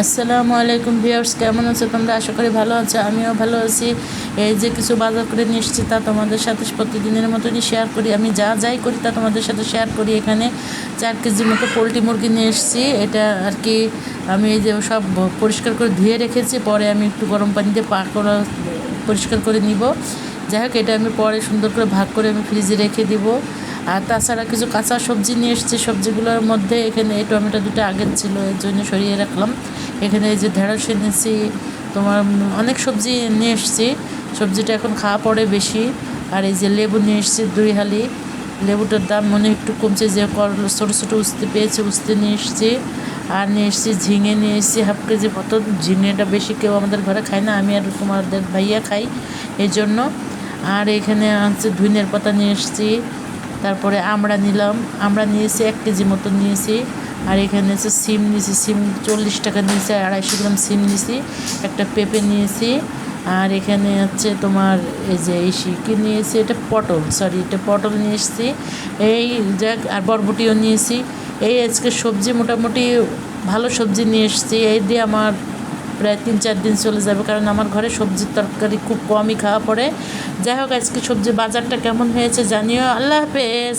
আসসালামু আলাইকুম ভিউয়ার্স, কেমন আছো তোমরা? আশা করি ভালো আছো, আমিও ভালো আছি। এই যে কিছু বাজার করে নিয়ে এসেছি, তা তোমাদের সাথে প্রতিদিনের মতনই শেয়ার করি। আমি যাই করি তা তোমাদের সাথে শেয়ার করি। এখানে 4 কেজি মতো পোলট্রি মুরগি নিয়ে এসেছি। এটা আর কি আমি এই যে সব পরিষ্কার করে ধুয়ে রেখেছি, পরে আমি একটু গরম পানিতে পরিষ্কার করে নিব। যাই হোক, এটা আমি পরে সুন্দর করে ভাগ করে আমি ফ্রিজে রেখে দিব। আর তাছাড়া কিছু কাঁচা সবজি নিয়ে এসেছি। সবজিগুলোর মধ্যে এখানে এই টমেটো দুটো আগের ছিল, এর জন্য সরিয়ে রাখলাম। এখানে এই যে ঢেঁড়স এনেছি, তোমার অনেক সবজি নিয়ে এসেছি। সবজিটা এখন খাওয়া পড়ে বেশি। আর এই যে লেবু নিয়ে এসেছি 2 হালি। লেবুটার দাম মনে একটু কমছে, যে ছোটো ছোটো উস্তে পেয়েছে, উস্তে নিয়ে এসেছি। আর নিয়ে এসেছি ঝিঙে, নিয়ে এসেছি 1/2 কেজি মতো। ঝিঙেটা বেশি কেউ আমাদের ঘরে খায় না, আমি আর তোমাদের ভাইয়া খাই, এই জন্য। আর এখানে হচ্ছে ধনিয়ার পাতা নিয়ে এসেছি। তারপরে আমরা নিয়েছি 1 কেজি মতো নিয়েছি। আর এখানে হচ্ছে সিম নিয়েছি, সিম 40 টাকা নিয়েছি, 250 গ্রাম সিম নিয়েছি। একটা পেঁপে নিয়েছি। আর এখানে হচ্ছে তোমার এই যে কি নিয়েছি, এটা পটল নিয়ে এসেছি। এই যাক, আর বরবটিও নিয়েছি। এই আজকে সবজি মোটামুটি ভালো সবজি নিয়ে এসেছি। এই দিয়ে আমার প্রায় 3-4 দিন চলে যাবে, কারণ আমার ঘরে সবজির তরকারি খুব কমই খাওয়া পড়ে। যাই হোক, আজকে সবজি বাজারটা কেমন হয়েছে জানিও। আল্লাহ হাফেজ।